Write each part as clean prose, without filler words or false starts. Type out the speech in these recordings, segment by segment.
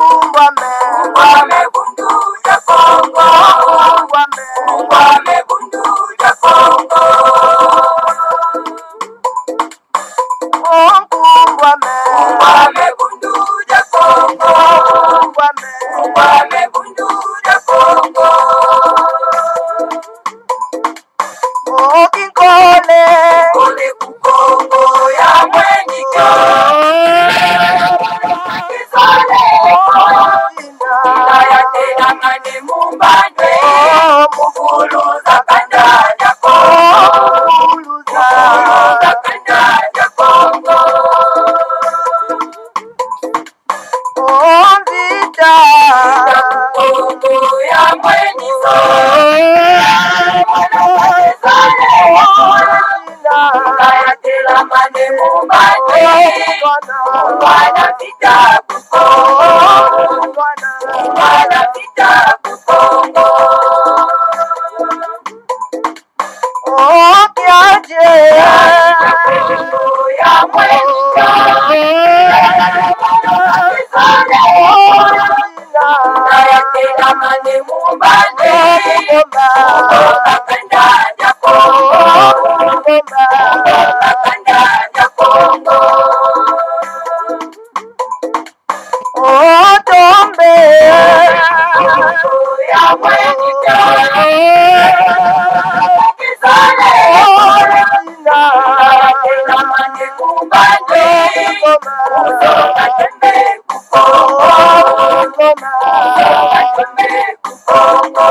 Ongwame bundu ya Kongo. Ongwame bundu ya Kongo. Ongwame bundu ya Kongo. Ongwame bundu ya Kongo. Okinkole kole kukongo ya mwenyika. Ilaya tena ngane mumbane mukuluza kandanya Kongo. Mukuluza kandanya Kongo. Ondita kukongo ya mwenyika. Ilaya tena ngane mumbane mwana vita kukongo. Mwana vita kukongo. Okiaje kukongo ya mwenyika. Ilaya tena ngane mumbane kandanya Kongo. Kandanya Kongo. Otombe ya mwenyika. Kisale tena mane kumbane usoka tembe kukongo. Usoka tembe kukongo.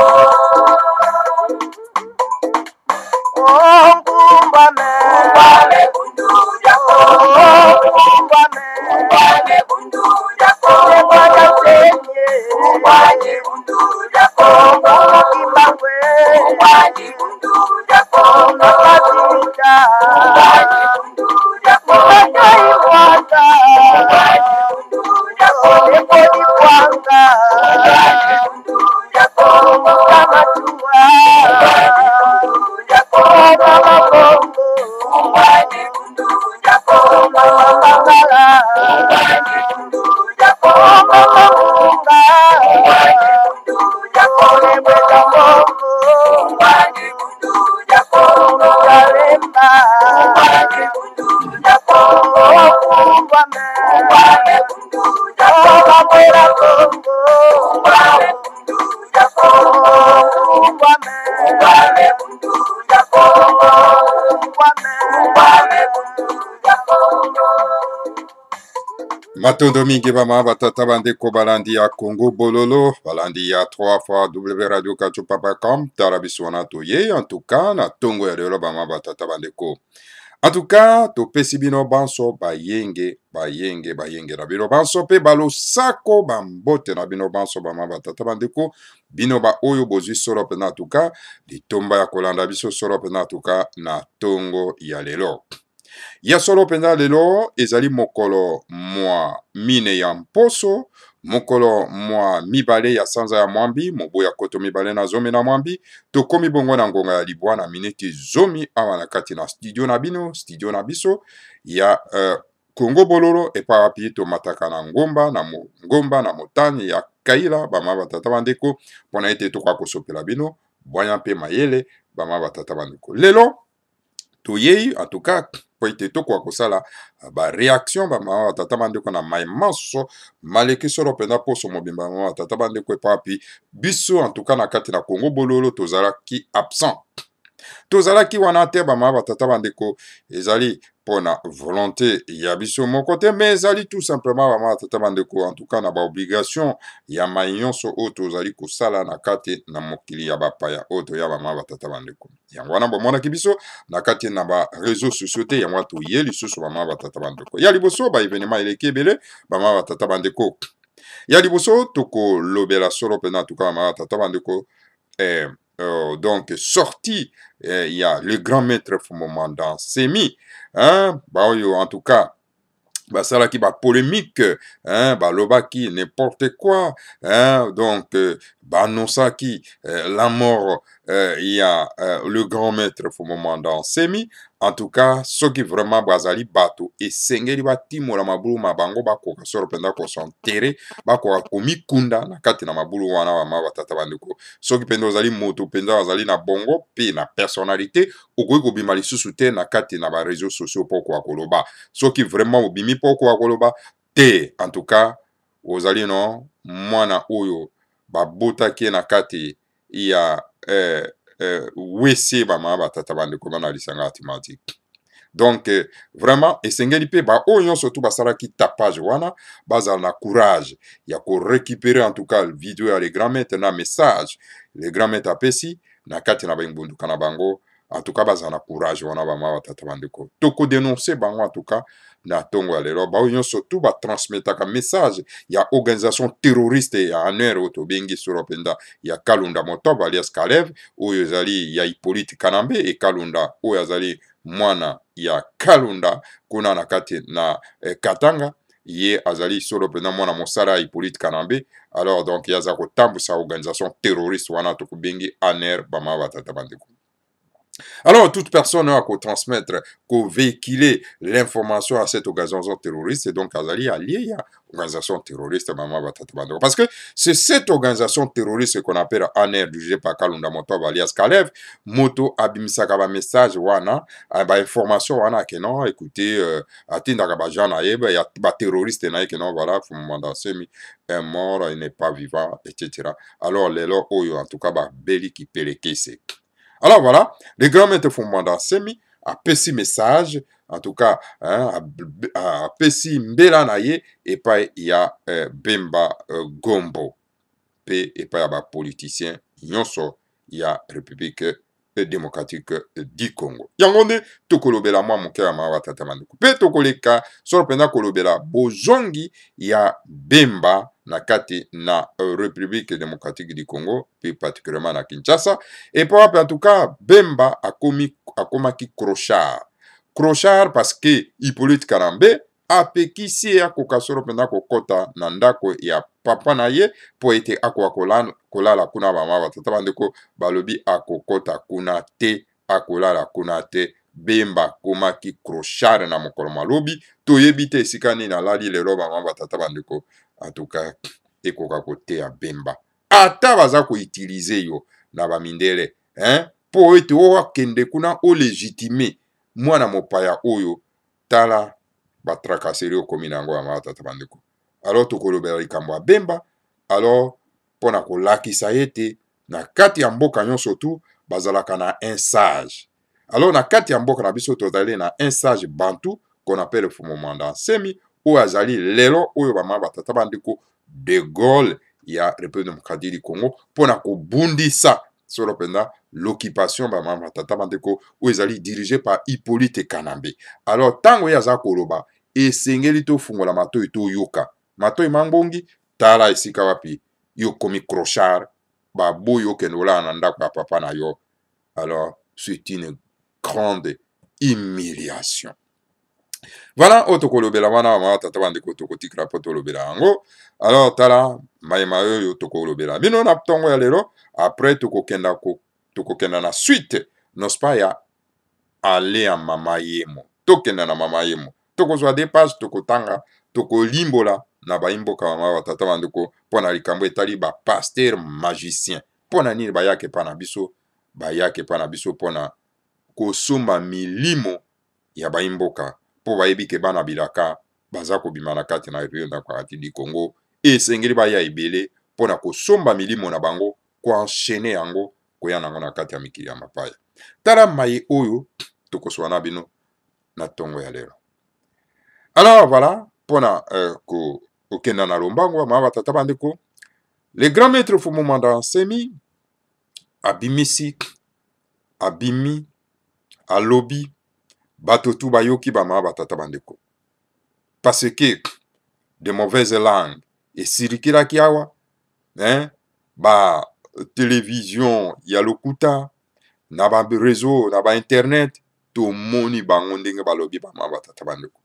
Ongwame bundu ya Kongo. Ongwame bundu ya Kongo. Ongwame bundu ya Kongo. Ongwame bundu ya Kongo. Ongwame bundu ya Kongo. Matondo mingi bama batata bandeko balandi ya Congo Bololo, balandi ya 3 fois wradio-kachupapa.com, tarabiswana toye, en tout cas, na tongo ya lelo bama batata bandeko. En tout cas, to pesi bino banso bayenge na bino banso pe balo sako bambote na bino banso bama batata bandeko, bino ba oyo bozwi solo pe na en tout cas, litomba ya kolanda biso solo pe na en tout cas, na tongo ya lelo. Ya solo penda lelo ezali mokolo mwa mine ya mposo, mokolo mwa mibale ya sanza ya mwambi, mobo ya koto mibale na zomi na mwambi, tokomi bongo na ngonga ya libwa na miniti zomi awa na kati na studio na bino, studio na biso, ya Congo Bololo epa wapi to mataka na ngomba na motani ya kaila, bama batata bandeko, pona ete to kwa kosopela bino, boya mpe mayele, bama batata bandeko. Lelo, toyei, en tout cas, po ete to kwa kosala ba réaction ba mama tata bandeko na maimanso maleki solo pena poso mobimba mama tata bandeko epapi biso en tout cas na kati na Congo Bololo tozalaki absent. Tozalaki wana te ba mama tata bandeko ezali pona volonté ya biso moko te, mais ezali tout simplement ba mama tata bandeko en tout cas na ba obligation ya maïnyonso o tozali kosala na kati na mokili ya bapaya o to ya ba mama tata bandeko. Yango wana bomonaki biso na kati na ba réseaux sociaux te yango toye lisusu ba mama tata bandeko. Ya liboso ba événement eleki ebele ba mama tata bandeko. Ya liboso toko lobela solo pena en tout cas ba mama tata bandeko donc sorti il y a le grand maître Fumomanda Semi hein bah en tout cas bah ça là qui va polémique hein bah lobaki n'importe quoi hein donc bah non ça qui la mort il y a le grand maître Fumomanda Nsemi. En tout cas, ceux qui vraiment bazali bato et sengeli batimo la mabulu mabango bakoka soro penda ko s'enterrer bakoka komi kunda na kati na mabulu wana wa ma batata bandeko. Ceux qui penda ozali moto penda bazali na bongo pe na personnalité okoki kobima lisusu te na kati na ba réseaux sociaux poko akoloba. Ceux qui vraiment obimi poko akoloba te, en tout cas ozali no mwana oyo babotaki na kati ya wese bama batata bandeko bana lisanga atimatique. Donc vraiment esengeli pe ba oyo surtout basalaki tapage wana bazala na courage ya ko récupérer en tout cas vidéo ya les grands maîtres na message les grands maîtres apesi na kati na bangbunduka na bango. En tout cas bazala na courage wana bama batata bandeko toko dénoncer bango en tout cas na tongo ya lelo ba oyo surtout ba transmetaka message ya organisation terroriste ya aner oto bengi suro penda ya Kalunda Motoba alias Kalev oyo ezali ya Hippolyte Kanambe e Kalunda oyo azali mwana ya Kalunda kuna na kati na Katanga ye azali solo pena mwana mosala ya Hippolyte Kanambe. Alors donc yaza kotambusa organisation terroriste wana tokubengi aner bama batata bandeko. Alors, toute personne a qu'à transmettre, qu'à véhiculer l'information à cette organisation terroriste, et donc Azali allié à l'organisation terroriste, parce que c'est cette organisation terroriste qu'on appelle ANR, dirigée par Kalunda Motoba alias Kalev, Moto Abimisaka ba message wana, ba information wana que non, écoutez, atinda ba jana yeba, ya ba terroriste na que non, voilà, Fumomanda Nsemi est mort, il n'est pas vivant, etc. Alors, les lots, en tout cas, ba beli qui pelekese. Alors voilà, le grand maître Fumomanda Nsemi a pesi message, en tout cas, hein, a pesi mbela na ye, et pas il y a Bemba Gombo, et pas il y a politicien, nyonso, il y a République démocratique du Congo. Yangonde, tokolobela mwa moke ya mawa tata manduku. Pe tokoleka, soro pena kolobela, bozongi ya Bemba, na kati na République démocratique du Congo, puis particulièrement na Kinshasa. Et puis en tout cas, Bemba akomaki crochard. Crochard parce que Hippolyte Kanambe apekisi ya kokasoro pena kokota na ndako ya papa na ye po ete akwa kolala kuna bama batata bandeko balobi akokota kuna te akolala kuna te. Bemba komaki crochard na mokolo malobi toyebi te esika nini alali lelo bama batata bandeko. En tout cas, ekoka kote ya Bemba. Ata baza ko utiliser yo na bamindele, hein? Po ete o kende kuna o légitimer mwana mopaya oyo tala batrakaseri okomi nango ya matata bandeko. Alors tokolobela likambo ya Bemba, alors pona kolakisa ete na kati ya mboka nyonso tu bazalaka na un sage. Alors na kati ya mboka na biso tozali na un sage bantu qu'on appelle Fumomanda Nsemi oyo azali lelo oyo bama batata bandeko de Gaulle ya République démocratique du Congo pona kobundisa solo penda l'occupation bama batata bandeko oyo ezali dirigé par Hippolyte Kanambe. Alors tango yaza koloba esengeli to fungola matoi to yoka matoi mambongi tala esika wapi yo komi crochard ba boyo kendola na ndako ya papa na yo. Alors c'est une grande humiliation. Voilà, otokolobela wana ma tata bandeko tokotikra potolobela yango. Alors tala maima yo tokolobela bino na tongo ya lelo. Après tokokenda na suite n'est-ce pas ya aller en mama yemo. Tokenda na mama yemo. Tokozwa des pages tokotanga tokolimbola na baimboka mama batata bandeko pona likambo etali ba pasteur magicien. Pona nini bayake pa na biso pona kosomba milimo ya baimboka po bayebi ke bana bilaka baza kobima na kati na République démocratique du Congo esengeli baya ebele pona kosomba milimo na bango ko enchaîner yango koya nango na kati ya mikili ya mapaya. Tala maye oyo tokoswana bino na tongo ya lelo. Alors voilà, pona kokenda na lombango ma batata bandeko, le grand maître Fumomanda Nsemi abimi alobi bato tu bayoki bama batata bandeko. Parce que de mauvaises langues et sirikiraki awa, hein, ba télévision ya lokuta na ba réseau na ba internet to moni bango ndenge balobi bama batata bandeko.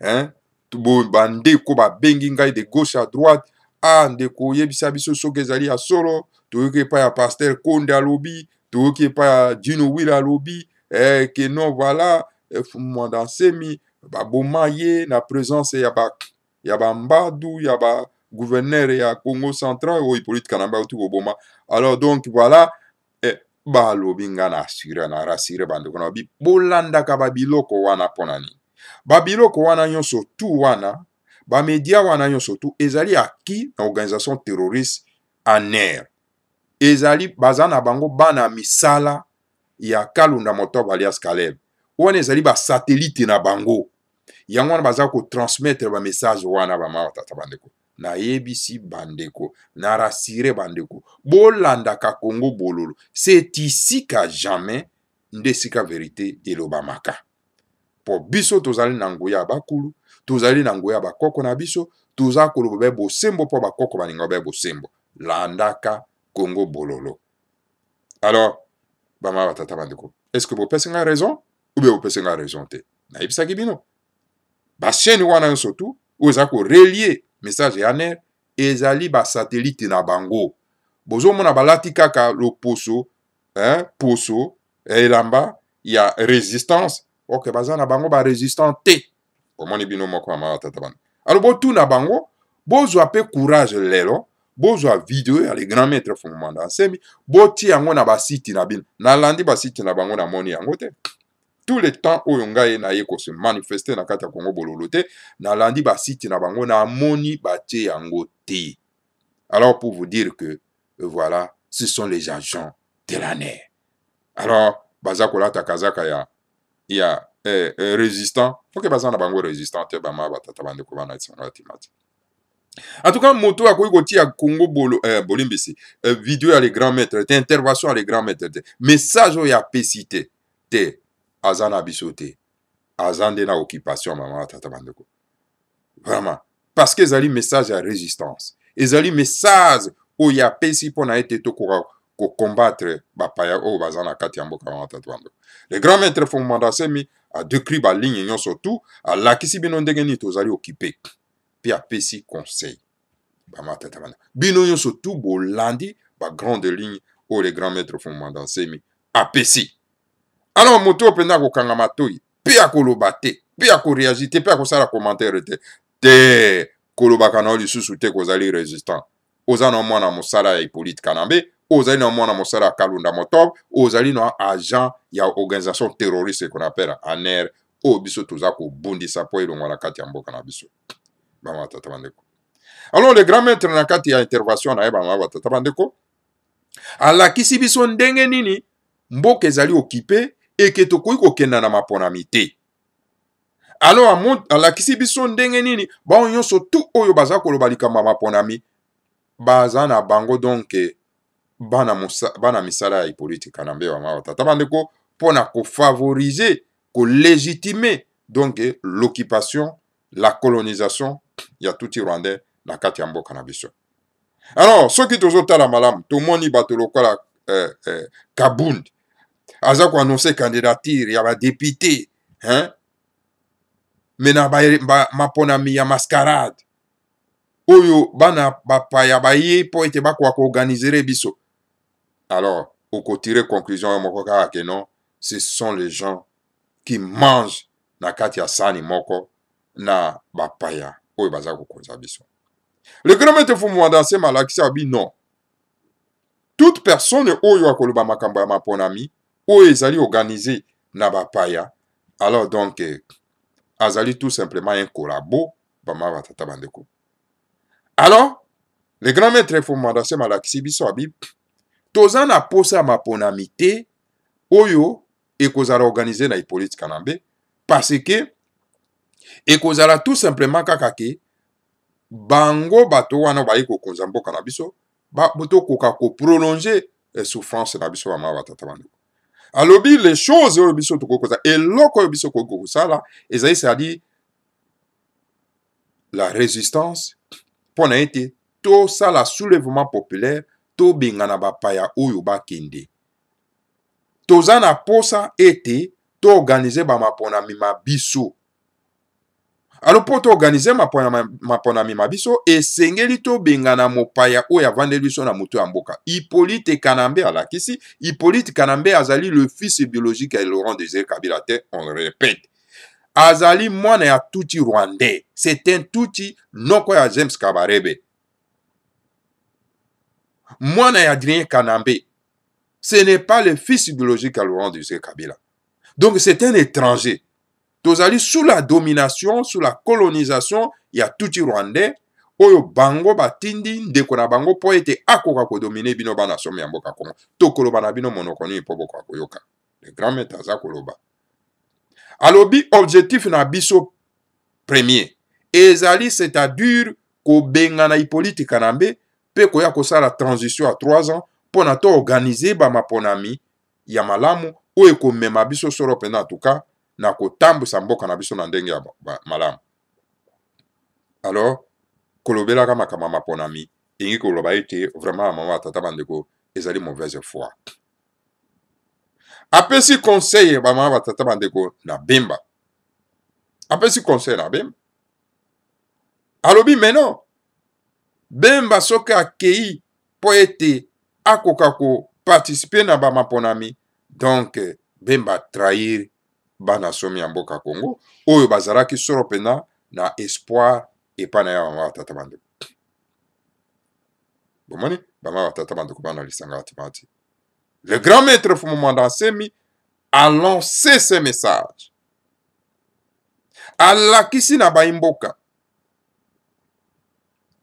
Hein? Tubo bande ko ba bengi ngai de gauche à droite, ah ndeko yebisa biso soki ezali ya solo toyoki pa ya pasteur Konde alobi, toyoki pa ya Dino Wila alobi, que non voilà, Fumanda Nsemi, baboma ye na présence ya ba Mbadu, ya ba gouverneur ya Congo central, ou Hippolyte Kanamba ou tout boma. Alors donc voilà, balobi nga na assuré na rassuré bandeko na bi bolanda ka babiloko wana ponani. Babiloko wana nyonso tu wana, ba media wana nyonso tu ezali aki na organisation terroriste ANER. Ezali bazana bango bana misala ya Kalunda Motoba alias Caleb. Wana ezali ba satellite na bango. Yango wana baza ko transmettre ba message wana ba ma tata bandeko. Na yebisi bandeko, na rasire bandeko. Bolanda ka Congo bololo. C'est ici qu'à jamais ndesika vérité elobamaka. Po biso tozali na nguya bakulu, tozali na nguya bakoko na biso, toza koloba bosembo po bakoko baninga ba bosembo. Landaka Congo bololo. Alors, bama batata bandeko, est-ce que vous pensez nga raison ou bien vous pensez nga raison te? Na yebisa kibino. Ba chaîne wana nyonso tu, oza ko relier message ya ANER ezali ba satellite na bango. Bozo mona balati kaka lo poso, poso elamba ya résistance. Ok, baza na bango ba résistant te. Omoni bino moko ama tata bana. Alors botu na bango, bozwa pe courage lelo, bozwa vidéo ya les grands maîtres Fumanda Nsemi, boti yango na ba site na bino. Na landi ba site na bango na moni yango te. Tout le temps oyo ngai na ye ko se manifester na kati ya Congo bololo te, na landi ba site na bango na moni batie yango te. Alors pour vous dire que voilà, ce sont les agents de l'ANER. Alors baza kolata kazaka ya résistant, ok baza na bango résistant te bama batata bande ko bana tsanga timati. En tout cas, moto a kotia Congo bolimbisi, vidéo à les grands maîtres, intervention à les grands maîtres, message ya pesité te. Azana bisote, azande na occupation maman tata bandeko. Vraiment, parce que ezali message à résistance, ezali message o ya pesi pona ete to ko combattre bapaya o bazana kati ya mboka maman tata bandeko. Les grands maîtres Fumanda Nsemi a décrit ba ligne nyonso tu, a lakisi bino ndenge ni tozali occupé, puis a pesi conseil maman tata bandeko. Bino nyonso tu bolandi ba grande ligne o les grands maîtres Fumanda Nsemi a pesi. Alors moto penda ko kanga matoi pe akoloba te pe akoreagir te pe akosala commentaire te koloba kana lisusu te kozali résistant ozali na mwana mosala ya Hippolyte Kanambe, ozali na mwana mosala ya Kalunda Motoba, ozali na agent ya organisation terroriste qu'on appelle ANER o biso toza ko bundisa po elongo na kati ya mboka na biso bama tata bandeko. Alors le grand maître na kati ya intervention na eba ma tata bandeko alakisi biso ndenge nini mboka ezali occupé et que tokoki kokenda na maponami te. Alors alakisi biso ndenge nini bao nyonso tu oyo baza koloba likamba maponami baza na bango donc bana misala ya Hippolyte Kanambe wa mawa tata bandeko pona ko favoriser, ko légitimer donc l'occupation, la colonisation ya tout Rwandais na kati ya mboka na biso. Alors soki tozotala malamu tomoni bato lokola Kabund aza ko annoncer candidature ya ba député, mena maponami ya mascarade oyo bana bapaya baye po ete bakwa ko organiser biso. Alors oko tirer conclusion moko kaka que non, ce sont les gens qui mangent na kati ya sani moko na bapaya oyo baza ko konza biso. Le grand maître Fumanda Nsemi alakisi abi non, toute personne oyo akoloba makambo ya maponami oyo ezali organisé na bapaya, alors donc azali tout simplement un collabo bama batata bandeko. Alors le grand maître Fumanda Nsemi alakisi biso abi toza na posa maponami te oyo ekozala organisé na Hippolyte Kanambe parce que ekozala tout simplement kaka ke bango bato wana bayi ko konza mboka na biso boto koka ko prolonger souffrance na biso bama batata bandeko. Alobi les choses oyo biso tokokoza eloko oyo biso kokosala ezali c'est-à-dire la résistance pona ete to sala soulèvement populaire to bengana bapaya oyo bakende. Toza na posa ete to organiser ba maponami mabiso. Alors pour organiser maponami mabiso esengeli to bengana mopaya oyo avandeli biso na moto ya mboka. Hippolyte Kanambe alakisi. Hippolyte Kanambe azali le fils biologique ya Laurent Désiré Kabila te, on le répète. Azali mwana ya Tutsi rwandais. C'est un Tutsi noko ya James Kabarebe. Mwana ya Adrien Kanambe. Ce n'est pas le fils biologique à Laurent Désiré Kabila. Donc c'est un étranger. Tozali sous la domination, sous la colonisation, il y a Tutsi rwandais. Oyo bango batindi ndeko na bango po ete akoka ko dominer bino bana somi ya mboka Kongo. Tokolo bana bino monokoni po boko akoyoka. Le grand maître aza koloba. Alobi objectif na biso premier. Ezali c'est-à-dire ko benga na Hippolyte Kanambe pe koya ko sala transition à 3 ans pour na to organiser ba maponami ya malamu oyo ko mema biso soro pena en tout cas na kotambusa mboka na biso na ndenge ya malamu. Alors kolobela kama kama maponami ingi koloba ete vraiment mama tata bandeko ezali mauvaise foi. Apesi conseil ba mama tata bandeko na Bemba. Apesi conseil na Bemba. Alobi mais non. Bemba soka akei po ete akoka ko participer na ba maponami. Donc Bemba trahir bana somi ya mboka Congo oyo bazalaki soro pena na espoir epa na ya mama tata bandeko. Bomoni mama tata bandeko bana lisanga atimati. Le grand maître Fumumanda Nsemi a lancé ce message. Alakisi na baimboka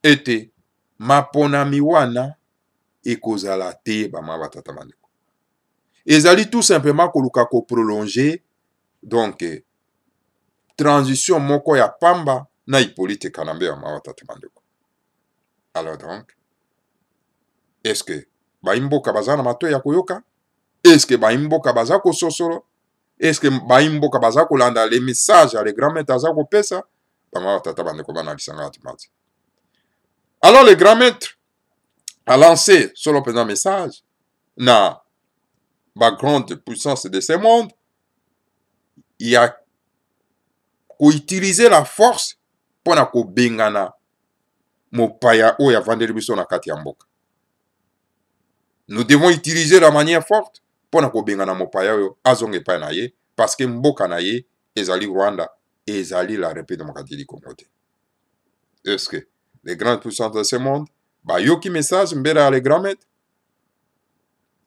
ete maponami wana ekozala te bama tata bandeko. Ezali tout simplement koluka ko prolonger donc transition moko ya pamba na Hippolyte Kanambe ya mama tata bandeko. Alors donc est-ce que baimboka baza na mato ya koyoka? Est-ce que baimboka baza ko sosoro? Est-ce que baimboka baza ko landa les messages à les grands maîtres aza ko pesa? Bama tata bandeko bana lisanga atimati. Alors le grand maître a lancé sur le présent message na la grande puissance de ce monde. Il a utilisé la force pour na ko bengana mopaya o ya vandeli biso na kati ya mboka. Nous devons utiliser la manière forte pour na ko bengana mopaya o azonge pa na ye parce que mboka na ye ezali Rwanda et ezali la République démocratique du Congo. Est-ce que les grandes puissances de ce monde ba yoki message mbera les grands maîtres?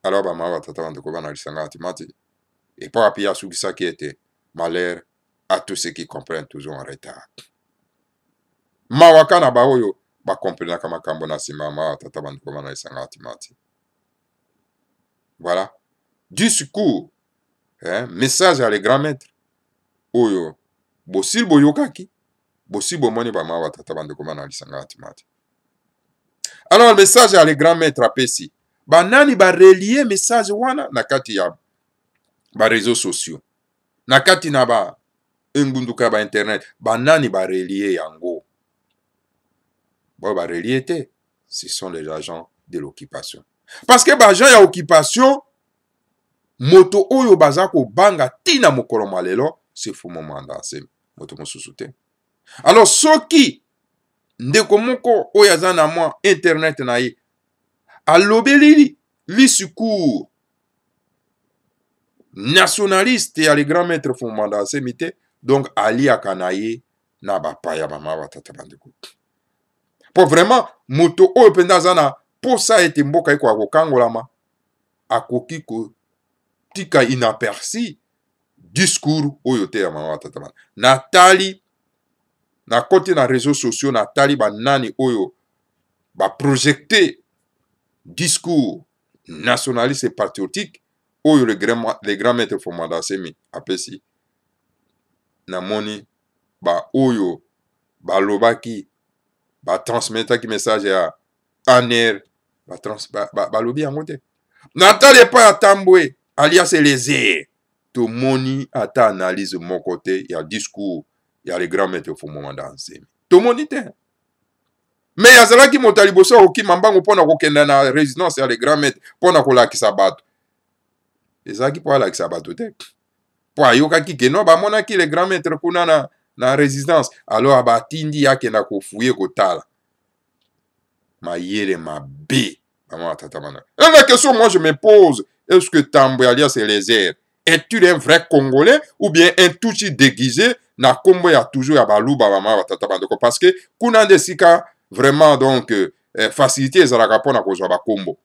Alors ba mawa tata bandeko bana lisanga atimati et pas apia sukisa qui était malheur à tous ceux qui comprennent toujours en retard. Mawaka na ba oyo ba comprendre kama kambo na sima mawa tata bandeko bana lisanga atimati. Voilà. Discours, message à les grands maîtres. Oyo bosil boyokaki bosil bomoni ba mawa tata bandeko bana lisanga atimati. Alors le message à les grands maîtres apesi. Banani ba relier message wana na kati ya ba réseaux sociaux. Na kati na ba ngunduka ba internet. Banani ba relier yango. Bon ba relier te. Ce sont les agents de l'occupation. Parce que ba agent ya occupation moto oyo bazako banga tina mokolo malelo c'est Fumumanda Nsemi. Moto mosusu te. Alors soki ndeko moko oyo aza na mwa internet na ye alobeli discours nationaliste ya le grand maître Fumumanda Nsemi te, donc aliaka na ye na bapaya mama batata bandeko. Po vraiment moto oyo penda aza na posa ete mboka eko akokangolama akoki ko tika inaperçu discours oyo te ya mama batata bandeko. Natali na côté na réseaux sociaux natali banani oyo ba projecter discours nationaliste et patriotique oyo le grand maître Fumumanda Nsemi apesi na moni ba oyo ba lobaki ba transmetaki message ya aner ba lobi yango te. Natali pa ya Tambwe alias les to moni ata analyse mon côté ya discours ya le grand maître Fumumanda Nsemi. To moni te. Mais yazalaki motali boso oki mambango pona kokenda na résidence ya le grand maître pona kolakisa bato. Ezaki po alakisa bato te. Po ayokaki ke no bamonaki le grand maître kuna na résistance alors abatindi yake na kofuye kotala mayele mabe maman tata banda. Et la question moi je me pose, est-ce que Tambwe alias Eliezer est-il un vrai Congolais ou bien un Tutsi déguisé na kombo ya toujours ya baluba maman tata banda, parce que kuna desika vraiment donc facilité ezalaka mpona kozwa bakombo.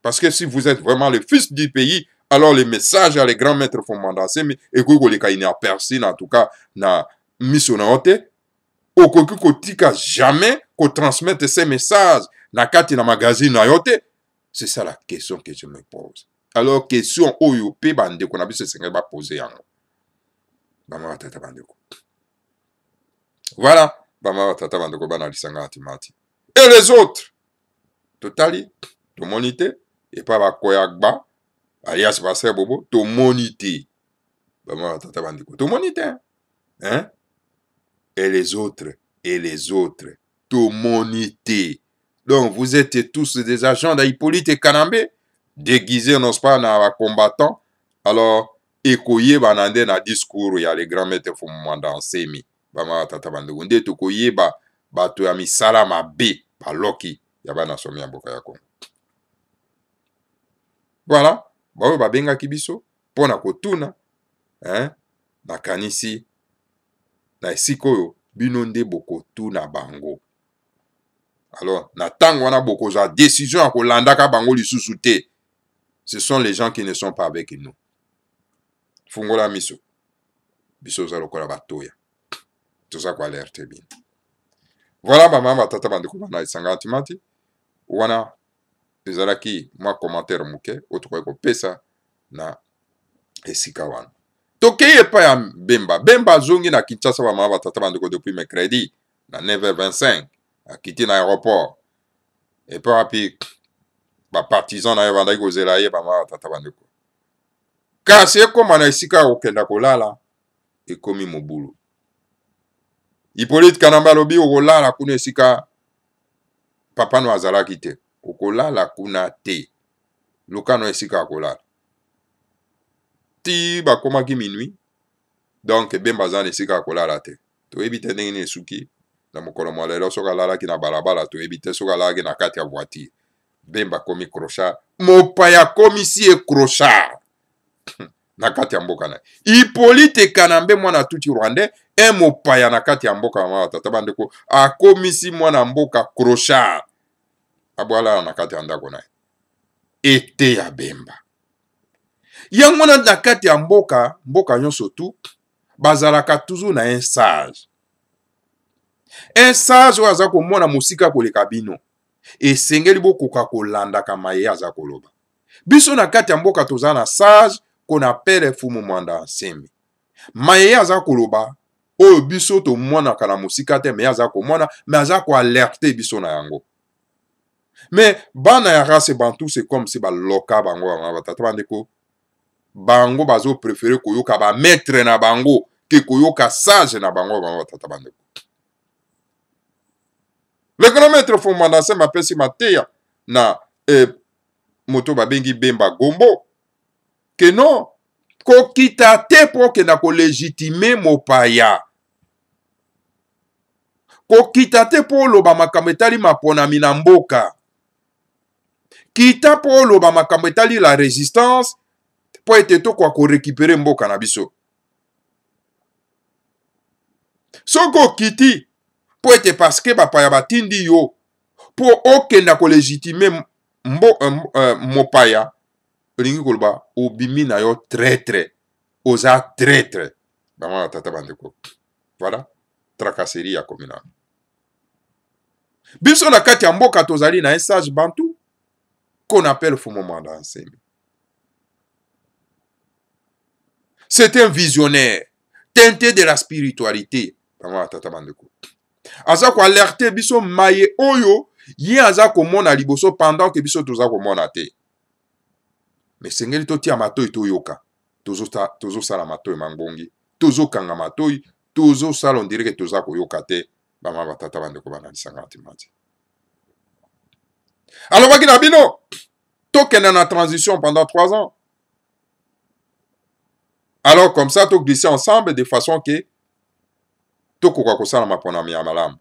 Parce que si vous êtes vraiment le fils du pays, alors les messages à les grands maîtres Fumanda Nsemi et que les kaini a personne en tout cas na missionaute ou que tika jamais qu'on transmette ces messages na kati na magazine na yote. C'est ça la question que je me pose. Alors question oyo pe bande ko na biso senga ba poser yango. Bama tata bande ko. Voilà, bama tata bande ko bana lisanga atimati. Et les autres totali to monité et pas ba koyagba alias Passer Bobo to monité. Bama tata bande ko to monité. Hein? Et les autres to monité. Donc vous êtes tous des agents d'Hippolyte Kanambe déguisés n'est-ce pas na combattants. Alors ekoye banande na discours ya les grands maîtres Fumanda Nsemi. Bama tata bande ko nde to koyeba bato ya misala mabe baloki ya bana somi ya mboka ya Kongo. Voilà, bawe babenga kibiso pona kotuna hein na kanisi na esikoyo bino nde bokotuna bango. Alors na tango wana bokoza décision ya kolandaka bango lisusu te. Ce sont les gens qui ne sont pas avec nous. Fungola miso biso za lokola batoya toza ko alerte bino. Voilà mama tata bandeko bana isanga atimati wana ezalaki mwa commentaire muke otokoki kopesa na esika wana. Tokeye pa ya Bemba zongi na Kinshasa ba mama tata bandeko depuis mercredi na 9h25 akiti na aéroport. Et puis rapi ba partisan na yebanda kozela ye ba mama tata bandeko. Kasi ekoma na esika okenda kolala ekomi mobulu. Hippolyte Kanamba lobi okolala kuna esika papa no azalaki te. Okolala kuna te. Lukano esika akolala. Ti bakomaki minuit. Donc Bemba zan esika akolala te. To ebite ndenge esuki na mokolo mwa lelo soka lalaki na balabala to ebite soka lalaki na kati ya voiture. Bemba komi crochat. Mopaya komisi e crochat. Na kati ya mboka na. Hippolyte Kanambe mwana tuti Rwandais e mopaya na kati ya mboka mwa tata bandeko akomisi mwana mboka crochat. Abwala na kati ya ndako na. Ete ya Bemba. Yango na kati ya mboka nyonso tu bazalaka toujours na un sage. Un sage oyo aza komona mosika koleka bino. Esengeli bokoka kolandaka maye aza koloba. Biso na kati ya mboka toza na sage qu'on appelle Fumu Mwanda Nsemi. Maye aza koloba oyo biso to mwana kana mosika te me aza komona me aza ko alerter biso na yango. Mais bana ya race bantu c'est comme si ba loka bango ba tata bandeko bango bazo préférer koyoka ba maître na bango ke koyoka sage na bango ba tata bandeko. Le grand maître Fumanda Nsemi apesi mateya na moto babengi Bemba Gombo que non kokita te po ke na ko légitimer mopaya. Kokita te po loba makambo etali maponami na mboka. Kita po loba makambo etali la résistance po ete to kwa ko récupérer mboka na biso. Soko kiti po ete parce que bapaya batindi yo po okenda ko légitimer mopaya lingi koloba obimi na yo traître oza traître bama tata bandeko. Voilà tracasserie ya communal. Biso na kati ya mboka tozali na un sage bantu qu'on appelle Fumu Mwanda Nsemi. C'est un visionnaire teinté de la spiritualité bama tata bandeko. Aza ko alerter biso maye oyo ye aza komona liboso pendant que biso toza komona te. Mais sengeli to tia matoi to yoka. Tozo sala matoi mangbongi. Tozo kanga matoi. Tozo sala on dirait que toza ko yoka te. Bama batata bandeko bana lisanga timati. Alors bakina bino. Tokena na transition pendant 3 ans. Alors comme ça to glisser ensemble de façon que Toko kwa kosala mapona ya malamu.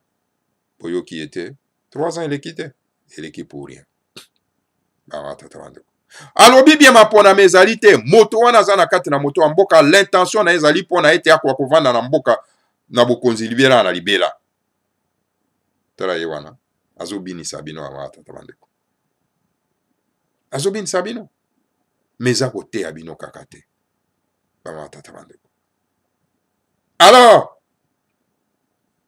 Boyo qui était 3 ans il est quitté. Il est qui pour rien. Bama tata bandeko. Alobi bien mapona mezali te moto wana za na kati na moto mboka l'intention na ezali pona ete akwa kovanda na mboka na bokonzi libera na libela. Tala ye wana azobini sabino bama tata bandeko. Azobini sabino meza kote abino kakate. Bama tata bandeko. Alors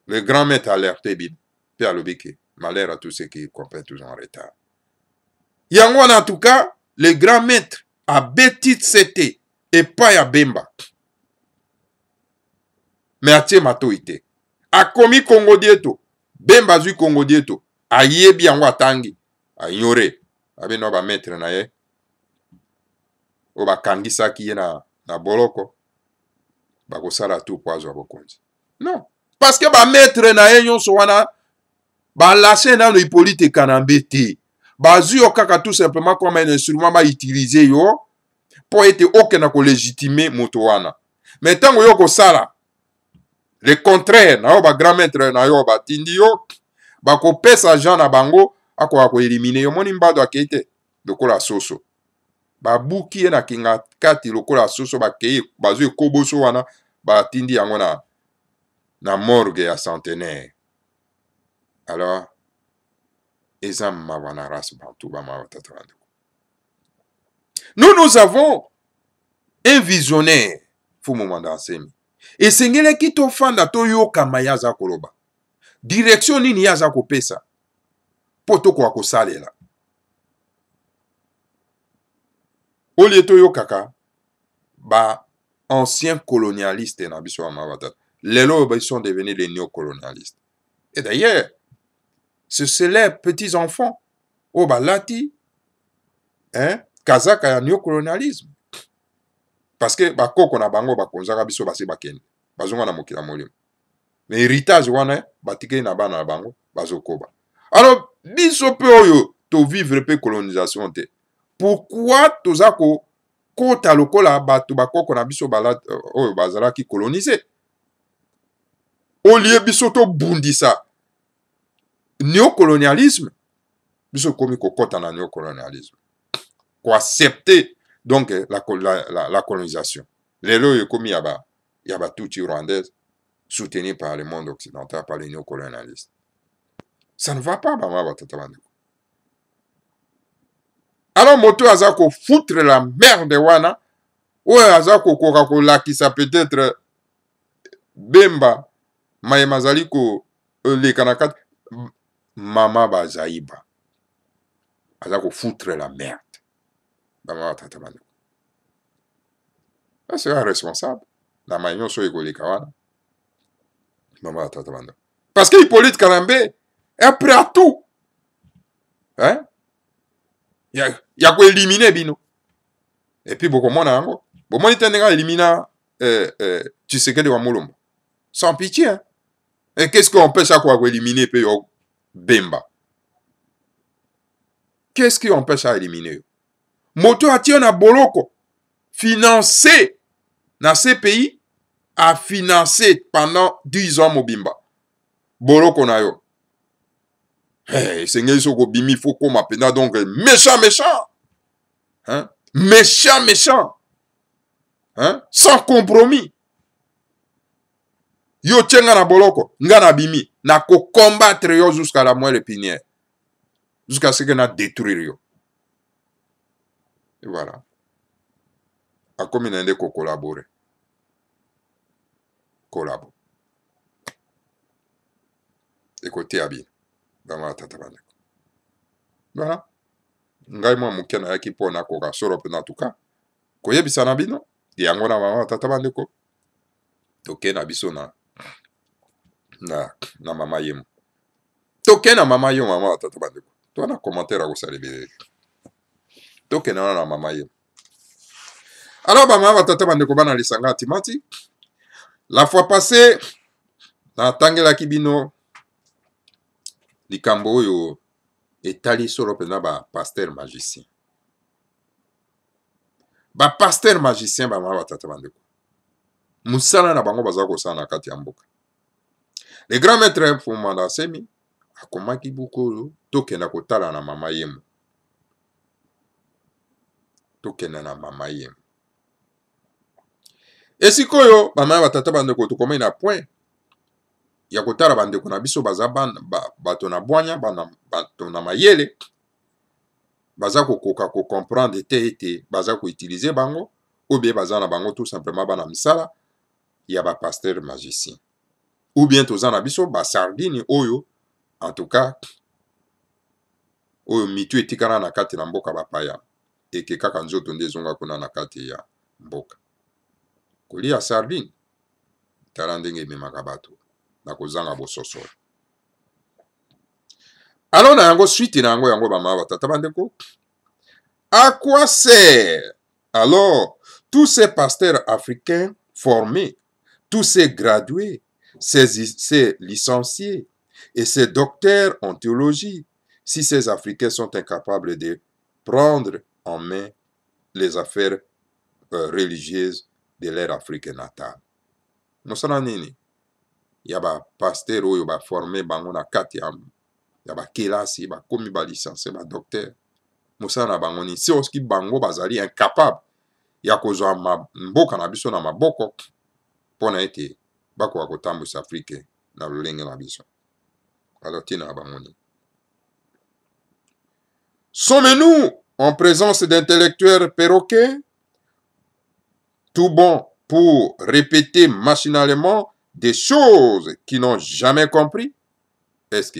le grand maître a alerté bin pe alobi ke malheur à tous ceux qui comprennent toujours en retard. Yango en tout cas le grand maître a betit sete et pas ya bemba. Mais atie mato ite. A komi Congo dieto. Bemba zui Congo dieto. A yebi yango atangi. A ignore. Abe no ba maître na ye. O ba kangisa ki ye na boloko. Ba kosala tout poazo abokonzi. Non. Parce que ba maître na ye nyonso wana ba lâché na no Hippolyte Kanambe te. Bazu yo kaka tout simplement comme un instrument ba utiliser yo pour être aucun ko légitimer moto wana. Mais tango yo ko sala le contraire na yo ba grand maître na yo ba tindi yo ba ko pesa gens na bango ako éliminer yo moni mbado akete lokola soso. Ba buki na kinga kati lokola soso ba kei bazu koboso wana ba tindi yango na morgue ya centenaire. Alors nous avons un visionnaire et sengele ki to fanda to yoka mayaza koloba direction nini yaza kopesa poto kwa kosalela olie to yokaka ba anciens colonialistes na biso amabata lelo ba sont devenus les néocolonialistes. Et d'ailleurs ce célèbres petits-enfants, au balati, hein, kazaka ya néocolonialisme. Parce que bakoko na bango bakonzaka biso basi bakende. Bazonga na mokila molimo. Mais héritage wana batike na bana na bango bazokoba. Alors biso pe oyo to vivre pe colonisation te. Pourquoi tozako kota lokola batu bakoko na biso balati oyo bazalaki coloniser? Au lieu biso to bundisa néocolonialisme, biso komi kokota na néocolonialisme. Ko accepter donc la colonisation. Lelo yo komi yaba tuti rwandaise soutenu par le monde occidental, par les néocolonialistes. Ça ne va pas, bama batata bandeko. Alors moto azako foutre la merde wana, ou azako koka ko lakisa peut-être bemba mayemazali ko le kanakat Mama Bazaïba. Azako foutre la merde. Bama tata bandeko. C'est un responsable. La maillon so egoli kawana. Mama tata bandeko. Parce que Hippolyte Kanambe est prêt à tout. Hein? Ya ko éliminer bino. Et puis beaucoup mona yango. Bon ni tenenga élimina Tshisekedi wa Mulumba. Sans pitié. Hein? Et qu'est-ce qu'on peut ça quoi éliminer pe yo Bemba. Qu'est-ce qui empêche à éliminer? Moto atio na boloko financé dans ces pays a financé pendant 10 ans Mobimba. Boloko na yo. Hey, c'est soko bimi foko mapena donc méchant. Hein? Méchant. Hein? Sans compromis. Yo tchenga na boloko, nga na bimi, na ko combattre yo jusqu'à la moelle épinière. Jusqu'à ce que na détruire yo. Et voilà. A comme il ko collaborer. Collabo. Écoutez à bien. Bama tata bandeko. Voilà. Ngai mwa mukena yaki pona koka soro pe na tuka. Koyebisa na bino, yango na mama tata bandeko. Toke na biso na mama yemo. Toke na mama yemo mama tata bandeko. Toi na commentaire à vous libérer. Toke na mama yemo. Alors mama tata bandeko bana lisanga timati. La fois passée na tangela kibino likambo oyo etali solo pena ba pasteur magicien. Ba pasteur magicien ba mama tata bandeko. Musala na bango baza ko sana kati ya mboka. Le grand maître Fumanda Semi akomaki bukolo tokenda kotala na mama yemu. Tokenda na mama yemu. Esikoyo bama batata bandeko tokomai na point ya kotala bandeko na biso baza bato na bwanya bato na mayele baza kokoka ko comprendre te ete baza ko utiliser bango ou bien baza na bango tout simplement bana misala ya ba pasteur magicien ou bien toza na biso ba sardine oyo en tout cas oyo mitu etikana na kati na mboka bapaya eke kaka nzoto nde ezonga kuna na kati ya mboka kolia sardine tala ndenge ememaka bato na kozanga bososo. Alors na yango suite na yango bama batata bandeko, à quoi sert alors tous ces pasteurs africains formés, tous ces gradués, ces licenciés et ces docteurs en théologie, si ces Africains sont incapables de prendre en main les affaires religieuses de leur Afrique natale? Mosala nini? Ya ba pasteur oyo ba formé bango na kati ya ba kelasi ba komi ba licencié ba docteur. Mosala na bango ni si oski bango bazali incapable ya kozwa mboka na biso na maboko pona ete bako kotambwisa Afrique na lolenge na biso. Alors tina bango ni. Sommes-nous en présence d'intellectuels perroquets tout bon pour répéter machinalement des choses qu'ils n'ont jamais compris? Est-ce que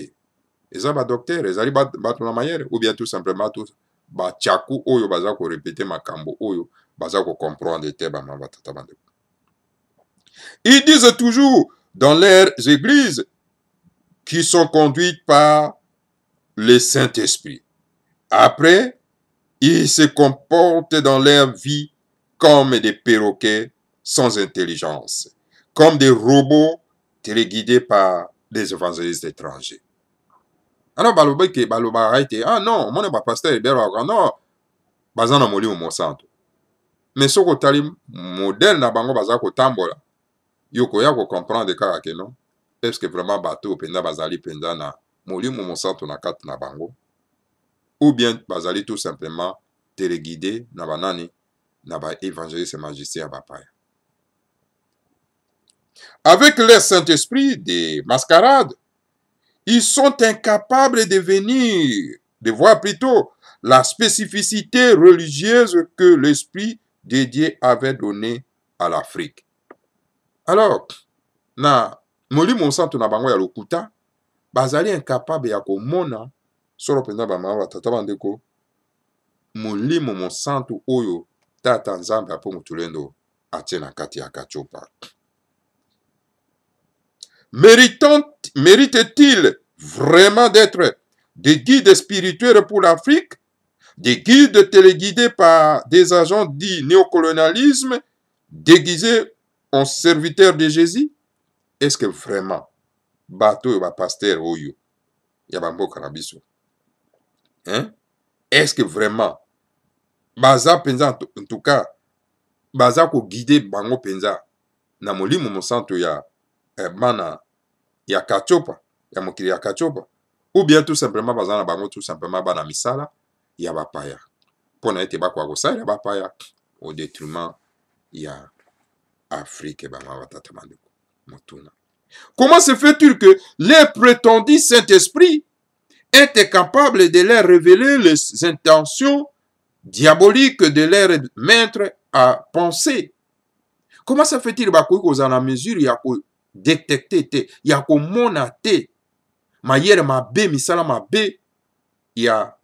les docteurs, les la manière, ou bien tout simplement tout tchakou oyo baza ko répéter makambo oyo baza ko comprendre te ba batata bandeko. Ils disent toujours dans leurs églises qui sont conduites par le Saint-Esprit. Après, ils se comportent dans leur vie comme des perroquets sans intelligence, comme des robots téléguidés par des évangélistes étrangers. Alors, baloba été, ah non, mon pas pasteur Ibero, non, bazana moli au Monsanto. Mais ce que tali modèle na bango bazako tambola, yoko ya ko comprendre kaka que non, est-ce que vraiment bateau penda bazali penda na moli au Monsanto na kat na bango, ou bien bazali tout simplement téléguidé na banani na ba évangéliste magicien bapaya. Avec le Saint-Esprit des mascarades, ils sont incapables de voir plutôt la spécificité religieuse que l'Esprit de Dieu avait donnée à l'Afrique. Alors, na moli monsanto na bango ya lokuta, bazali incapable ya komona solo penda ba mawa tata bandeko moli monsanto oyo tata nzambe apo mutulendo atie na kati ya kachopa. Mérite-t-il vraiment d'être des guides spirituels pour l'Afrique, des guides téléguidés par des agents dits néocolonialisme, déguisés en serviteurs de Jésus? Est-ce que vraiment, bateau et pasteur oyo, yabambo kanabiso, hein? Est-ce que vraiment, baza penza en tout cas, baza ko guider bango penza na molimo monsanto ya bana ya kachopa ya mokili ya kachopa ou bien tout simplement bazana bango tout simplement bana misala ya bapaya pona ete bakwa kosala ya bapaya au détriment ya Afrique bama batata bandeko motuna. Comment se fait-il que les prétendus Saint-Esprit étaient capables de leur révéler les intentions diaboliques de leur maître à penser? Comment se fait-il bakoki kozala na mesure ya ko détecter te ya komona te mayele mabe misala mabe ya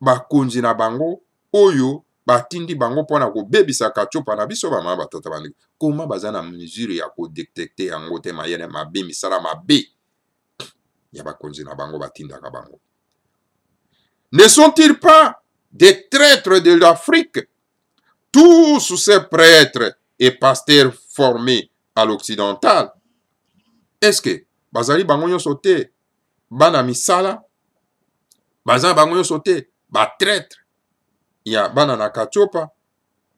bakonzi na bango oyo batindi bango mpona kobebisa kachopa na biso bama batata bandeko? Comment baza na mesure ya ko détecter yango te mayele mabe misala mabe ya bakonzi na bango batindaka bango? Ne sont-ils pas des traîtres de l'Afrique, tous ces prêtres et pasteurs formés à l'occidental? Est-ce que bazali bango nyonso te bana misala, bazali bango nyonso te ba traître ya bana na kachopa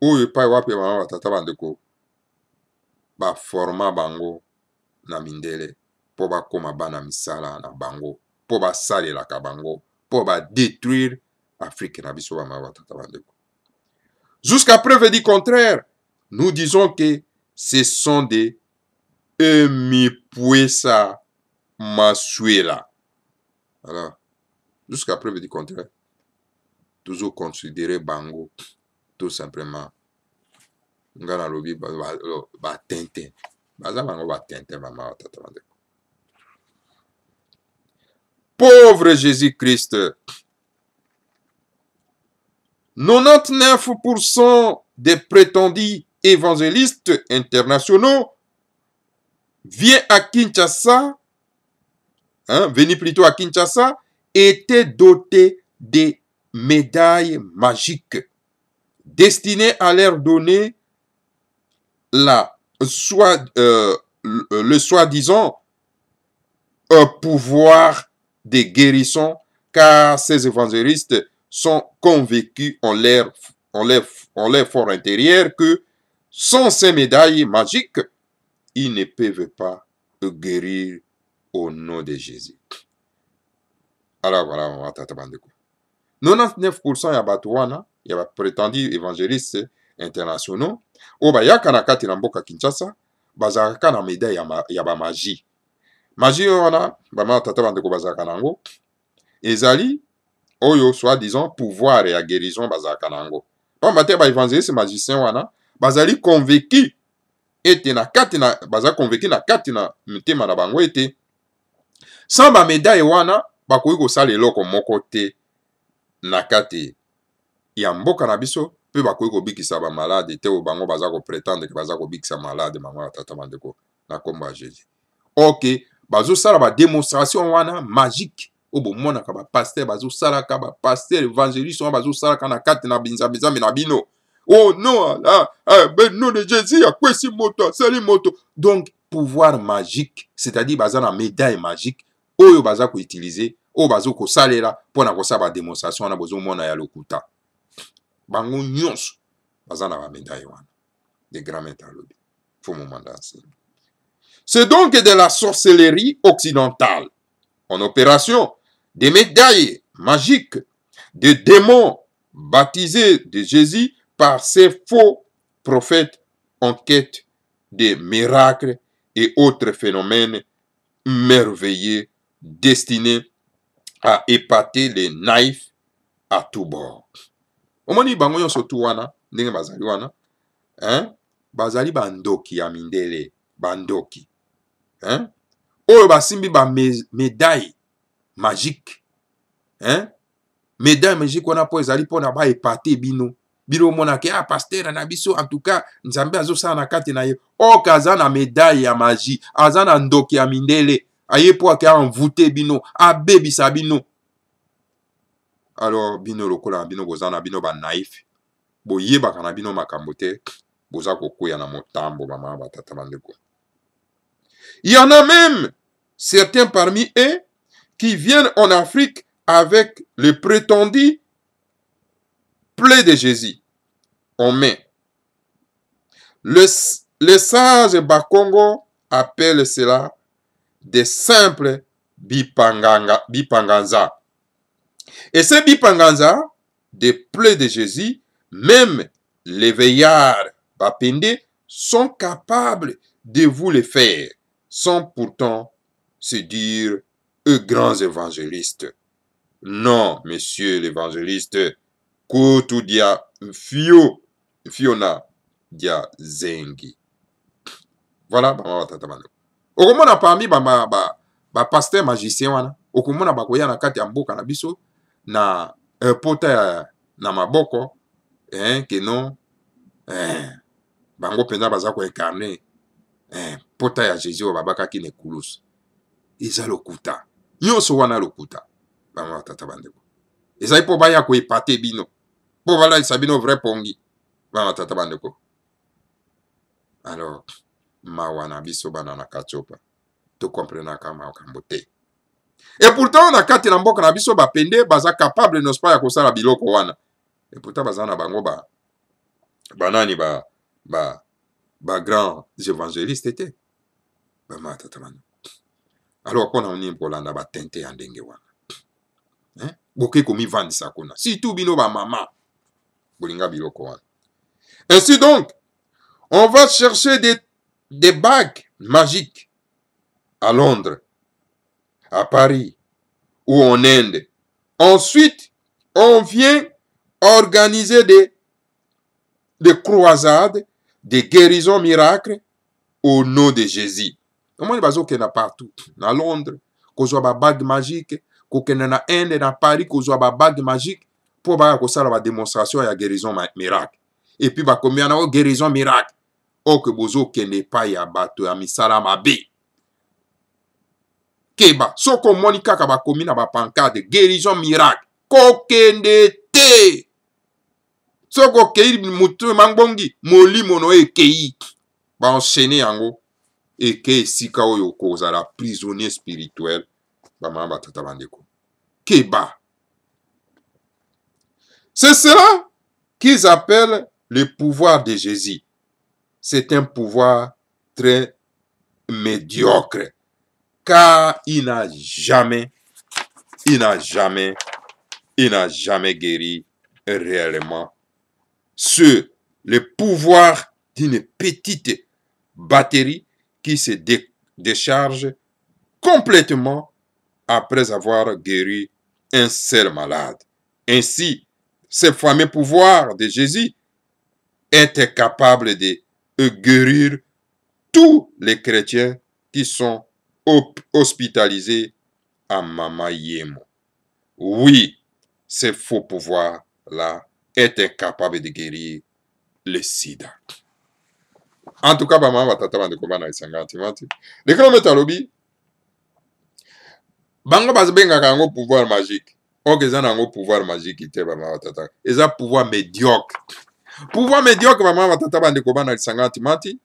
oyo epai wapi bama batata bandeko ba forma bango na mindele po bakoma bana misala na bango, po basalelaka bango, po badétruire Afrique na biso bamama batata bandeko. Jusqu'à preuve du contraire, nous disons que ce sont des Emipuesa Masuela. Alors, jusqu'à preuve du contraire, toujours considérer bango tout simplement ngana lobi ba tente baza bango ba tente mama batata bandeko. Pauvre Jésus-Christ, 99% des prétendus évangélistes internationaux viennent à Kinshasa, venus plutôt à Kinshasa, étaient dotés des médailles magiques destinées à leur donner le soi-disant pouvoir de guérison, car ces évangélistes sont convaincus en leur fort intérieur que sans ces médailles magiques, ils ne peuvent pas guérir au nom de Jésus. Alors voilà, 99% ya bato wana, ya ba prétendus évangélistes internationaux, o bayaka na kati na mboka Kinshasa, bazalaka na médaille ya ba magie. Magie wana, bama tata bandeko bazalaka nango, ezali oyo soi-disant pouvoir ya guérison bazalaka nango. Pamba te ba évangéliste magicien wana, bazali convaincu ete na kati na baza convaincu na kati na mutema na bango ete sans ba médaille wana bakoki kosala eloko moko te na kati ya mboka na biso, pe bakoki kobikisa ba malade te o bango baza ko prétendre que baza kobikisa malade mama tata bandeko na kombo ya Jésus. OK, bazo sala ba démonstration wana magique o bomonaka ba pasteur bazo sala ka ba pasteur évangéliste wana bazo sala ka na kati na binza na bino. Oh non, ben nom de Jésus, a quoi si moto, c'est moto. Donc, pouvoir magique, c'est-à-dire baza na médaille magique, oyo baza ko utiliser, o bazo ko salela pona ko sa ba démonstration na bozo mona ya lokuta. Bango nyonso baza na ba médaille wana. Des grands métalobi. Faut mon mandat. C'est donc de la sorcellerie occidentale. En opération, des médailles magiques, des démons baptisés de Jésus par ces faux prophètes en quête de miracles et autres phénomènes merveilleux destinés à épater les naïfs à tout bord. Omoni bango nyonso tu wana, ndenge bazali wana, bazali bandoki ya mindele, bandoki. Oyo basimbi ba médaille magique. Médaille magique wana po ezali pona ba épate bino. Bino monake pasteur na biso en tout cas nzambe azosala na kati na ye. Oka aza na médaille ya magie, aza na ndoki ya mindele, aye po ake envoûter bino, abebisa bino. Alors bino lokola bino boza na bino ba naïf. Boyebaka na bino makambo te, boza kokoya na motambo mama batata bandeko. Il y en a même certains parmi eux qui viennent en Afrique avec le prétendu plaie de Jésus en main. Le sage Bakongo appelle cela des simples bipanganza. Et ces bipanganza, des plaies de Jésus, même les veillards bapende sont capables de vous les faire, sans pourtant se dire eux grands évangélistes. Non, monsieur l'évangéliste, kutu dia fiona dia zengi. Voilà, bama batata bando. Okomona parmi ba pasteur magicien wana, okomona bakoya na kati ya mboka na biso na pota ya na maboko que non bango penza baza ko incarner pota ya Jésus o babaka ki ne kulus. Eza lokuta. Nyonso wana lokuta. Bama batata bandeko. Eza ipo baya ko epate bino. Po bala isabino vrai pongi. Bama batata bandeko. Alors mawana biso bana na kachopa. To comprena kama okambote. Et pourtant na kati na mboka na biso bapende baza capable n'est-ce pas ya kosala biloko wana. Et pourtant baza na bango banani ba grands évangélistes étaient. Bama tata bandeko. Alors, on a un imbolanda ba tente en dengue wana. Hein? Boke komi vandi sakuna. Si tout bino ba mama. Bolinga biloko wana. Ainsi donc, on va chercher des bagues magiques à Londres, à Paris ou en Inde. Ensuite, on vient organiser des croisades, des guérisons miracles au nom de Jésus. Comment il va dire na partout, na Londres, kozwa ba bague magique, kokende na Inde, na Paris, kozwa ba bague magique pour ba kosala ba démonstration ya guérison miracle. Et puis ba combien na guérison miracle. O que bozo kende pa ya bato ya misala mabe. Keba, soko moni kaka ba komi na ba pancarte guérison miracle. Kokende te. Soko kei mutu mangbongi, moli mono ekei. Ba enchaîner yango. Et que sika oyo kozala prisonnier spirituel bama batata bandeko keba. C'est cela qu'ils appellent le pouvoir de Jésus. C'est un pouvoir très médiocre car il n'a jamais guéri réellement sur le pouvoir d'une petite batterie qui se décharge complètement après avoir guéri un seul malade. Ainsi, ce fameux pouvoir de Jésus était capable de guérir tous les chrétiens qui sont hospitalisés à Mama Yemo. Oui, ce faux pouvoir-là était capable de guérir le sida. En tout cas, maman batata bande ko bana isanga timati. Les kilomètres lobi. Bango bazbenga kango pouvoir magique. Ok, ça nango pouvoir magique ite maman batata. Eza pouvoir médiocre. Pouvoir médiocre maman batata bande ko bana isanga timati.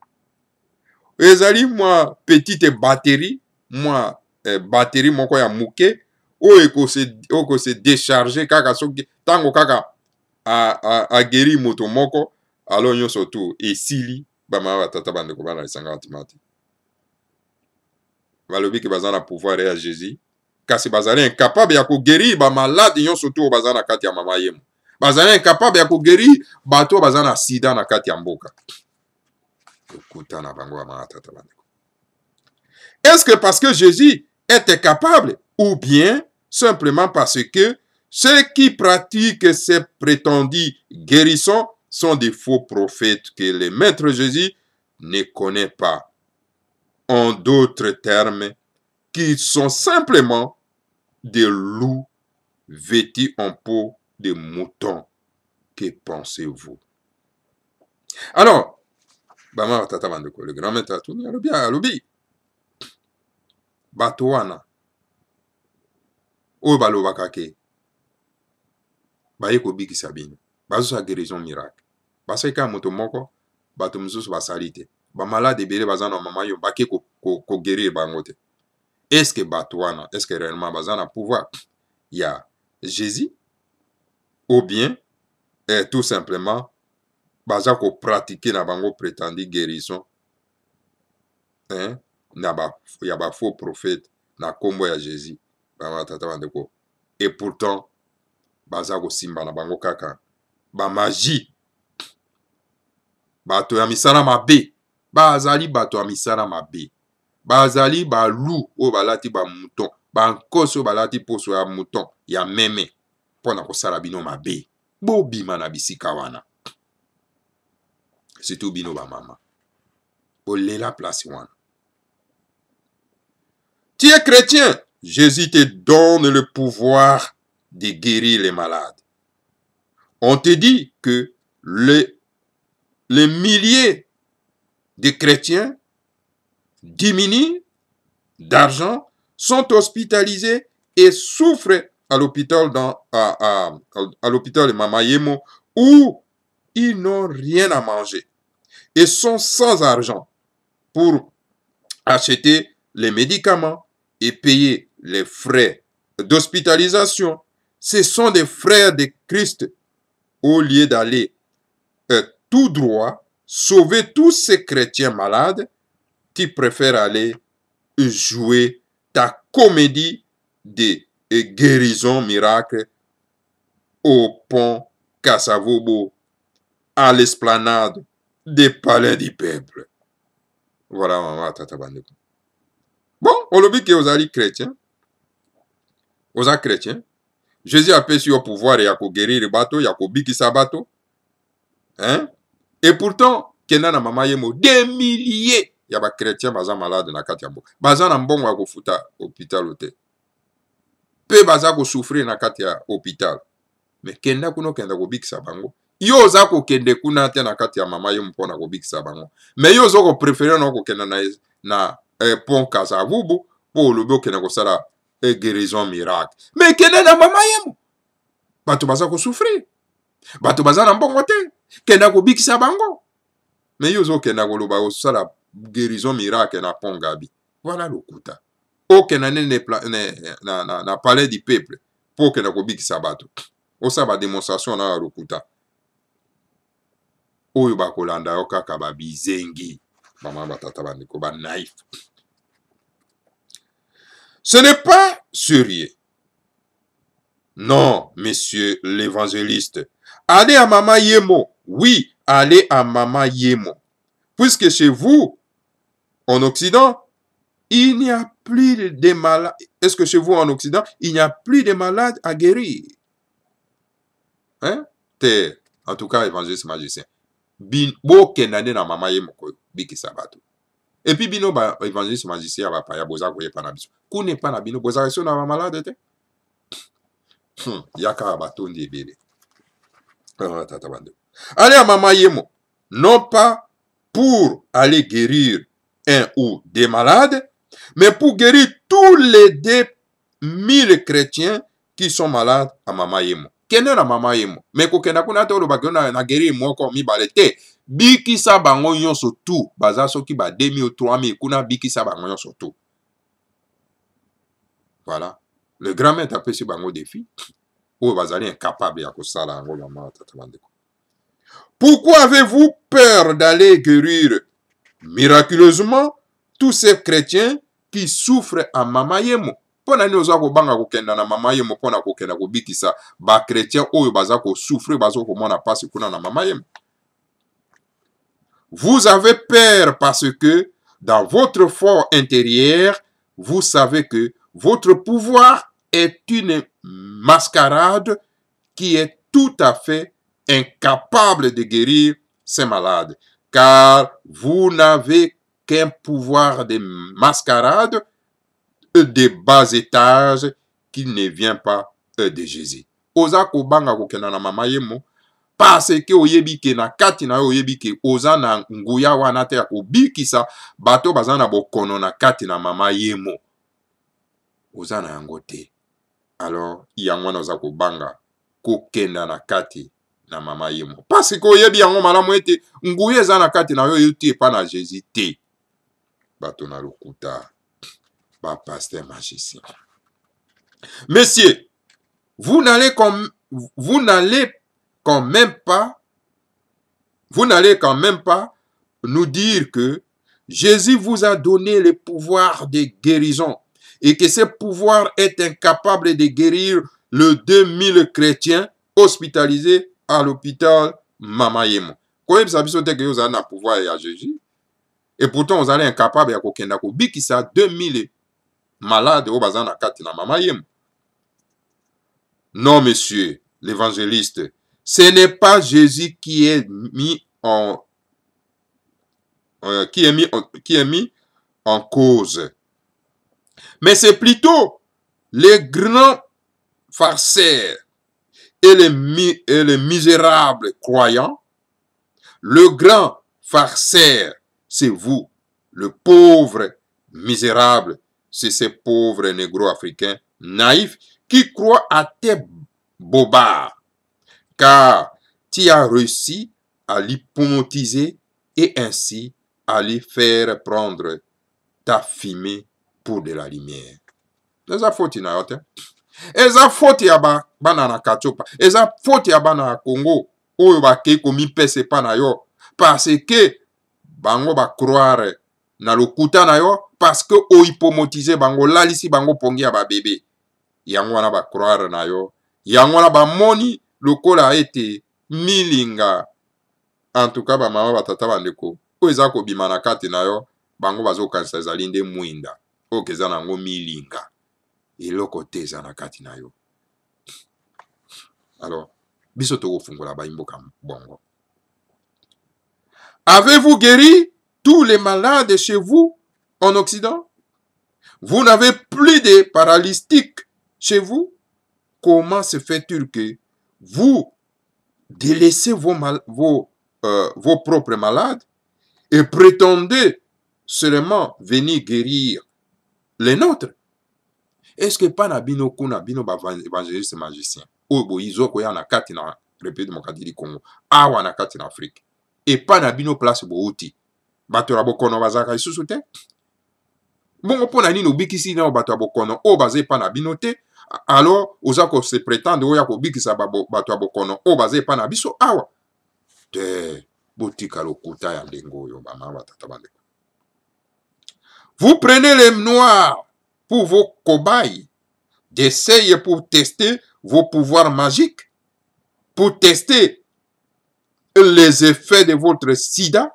Ezali moi petite batterie, moi batterie moko ya muke o se décharger kaka soki tango kaka a guéri moto moko alors nyonso tout esili. Bama batata bande ko bana lisanga timati. Balobi ke bazana pouvoir ya Jésus. Kasi bazali incapable ya ko guérir ba malade yon surtout bazana kati ya mama yemo. Bazali incapable ya ko guérir bato bazana sida na kati ya mboka. Okuta na bango ba batata bande. Est-ce que parce que Jésus était capable ou bien simplement parce que ceux qui pratiquent ces prétendus guérissons sont des faux prophètes que le maître Jésus ne connaît pas. En d'autres termes, qui sont simplement des loups vêtus en peau de mouton. Que pensez-vous? Alors, le grand maître Atouni, alobi, Batoana, o balobakake, bayeko biki sabine, bazo sa guérison miracle. Baseka moto moko, bato mzusu basalite. Ba malade ebele bazana mama yo bake ko guérir bango te. Est-ce que Batoana, est-ce que réellement bazana pouvoir? Il y a Jésus ou bien tout simplement baza ko pratiquer na bango prétendu guérison. Hein? Il y a ba faux prophète na kombo ya Jésus. Ba tata bandeko. Et pourtant baza ko simba na bango kaka ba magie. Bato ya misala mabe. Bazali bato ya misala mabe. Bazali ba loup o balati ba mouton. Ba nkoso balati poso ya mouton ya meme. Pona ko sala bino mabe. Bo bima na bisika wana. C'est tout bino ba mama. Bo lela place wana. Tu es chrétien. Jésus te donne le pouvoir de guérir les malades. On te dit que les milliers de chrétiens diminuent d'argent, sont hospitalisés et souffrent à l'hôpital à l'hôpital de Mama Yemo où ils n'ont rien à manger et sont sans argent pour acheter les médicaments et payer les frais d'hospitalisation. Ce sont des frères de Christ. Au lieu d'aller tout droit, sauver tous ces chrétiens malades, tu préfères aller jouer ta comédie de guérison miracle au pont Kassavobo, à l'esplanade des palais du peuple. Voilà, maman, tata bandeko. Bon, on le dit que vous allez chrétiens. Vous êtes chrétiens. Jésus a perçu au pouvoir et a guéri le bateau, il a biki sa bateau. Hein? Et pourtant, Kena na mama yemo, des milliers, il y a des chrétiens baza malade na katiambo. Baza na mbongo ya kufuta hôpital ote. Pe baza ko souffrir na katia hôpital. Mais kenda kuno kenda ko biki sa bango. Yo za ko kende kuna te na katia mama yemo pona ko biki sa bango. Mais yo zo ko préférer na ko kenda na pont Kasavubu pour le kena ko sala guérison miracle. Mais kenda na mama yemo. Bato baza ko souffrir. Bato baza na mbongo te. Kenda ko biki sa bango. Mais yo zo kenda ko loba sala guérison miracle na pont Gabi. Voilà le kuta. O kenda na palais du peuple pour kenda ko biki sa bato. O sa ba démonstration na lokuta. Oyo ba kolanda yo kaka ba bizengi. Mama batata bandeko ba naïf. Ce n'est pas sérieux. Non, monsieur l'évangéliste. Allez à Mama Yemo. Oui, allez à Mama Yemo. Puisque chez vous, en Occident, il n'y a plus de malades. Est-ce que chez vous, en Occident, il n'y a plus de malades à guérir? Hein? En tout cas, évangéliste magicien. Bo kenane na Mama Yemo ko biki sabato. Et puis bino ba évangéliste magicien ba pa ya boza ko yepa na biso. Ku ne pa na bino boza so na malade te. Yaka batondi ebele. Allez à Mama Yemo, non pas pour aller guérir un ou des malades, mais pour guérir tous les 2000 chrétiens qui sont malades à Mama Yemo. Kene na Mama Yemo, mais ko kena kuna te oloba na guérir moko mibale te. Biki sa bango nyonso tu, baza soki ba 2000 ou 3000 kuna biki sa bango nyonso tu. Voilà. Le grand maître a fait ce bango défi. Ou bazali incapable ya kosala yango mama tata bandeko. Pourquoi avez-vous peur d'aller guérir miraculeusement tous ces chrétiens qui souffrent à Mama Yemo? Pona ni oza ko banga ko kenda na Mama Yemo pona ko kenda ko bikisa ba chrétiens oyo baza ko souffrir baza ko mona passe kuna na Mama Yemo. Vous avez peur parce que dans votre fort intérieur, vous savez que votre pouvoir est une mascarade qui est tout à fait incapable de guérir ces malades, car vous n'avez qu'un pouvoir de mascarade de bas étage qui ne vient pas de Jésus. Oza ko banga ko kena na Mama Yemo parce que oyebi ke na kati na oyebi ke oza na nguya wana te ya ko bikisa bato baza na bokono na kati na Mama Yemo. Oza na yango te. Alors, yango na oza ko banga ko kenda na kati na Mama Yemo. Parce que oyebi yango malamu ete nguya eza na kati na yo yuti pa na Jésus te. Bato na lokuta. Ba pasteur magicien. Messieurs, vous n'allez quand même pas nous dire que Jésus vous a donné le pouvoir de guérison et que ce pouvoir est incapable de guérir le 2000 chrétiens hospitalisés à l'hôpital Mama Yemo. Quand vous avez que vous avez un pouvoir à Jésus et pourtant vous allez incapable de kokenda ko bikisa 2000 malades au bazan na kati na Mama Yemo. Non, monsieur l'évangéliste, ce n'est pas Jésus qui est mis en cause, mais c'est plutôt les grands farceurs et les misérables croyants. Le grand farceur, c'est vous, le pauvre misérable, c'est ces pauvres négro-africains naïfs qui croient à tes bobards, car tu as réussi à l'hypnotiser et ainsi à lui faire prendre ta fumée pour de la lumière. Eza faute na yote. Eza faute ya bana na Kachopa. Eza faute ya bana na Congo. Oyo ba ke komi pese pa na yo. Parce que bango ba croire na lokuta na yo. parce que o hypomotiser bango lalisi bango pongi ya ba bébé yango wana ba croire na yo yango wana ba moni lokola ete milinga en tout cas ba mama batata bandeko o eza ko bima na kati na yo bango bazokanisa ezali nde mwinda oyo eza nango milinga eloko te eza na kati na yo. Alors biso tokofungola bayimboka bongo. Avez-vous guéri tous les malades chez vous en Occident? Vous n'avez plus de paralytiques chez vous? Comment se fait-il que vous délaissez vos propres malades et prétendez seulement venir guérir les nôtres? Est-ce que pas na bino kuna bino ba évangéliste magicien oyo boyizo koya na kati na République démocratique du Congo awa na kati na Afrique et pas na bino place bouti bato ya bokono bazaka lisusu te bongo pona nini obikisi na bato ya bokono o baze pa na bino te alors oza ko se prétendre oya ko bikisa bato ya bokono o baze pa na biso awa te botika lokuta ya ndengo oyo bama batata bandeko. Vous prenez les noirs pour vos cobayes, d'essayer pour tester vos pouvoirs magiques, pour tester les effets de votre sida.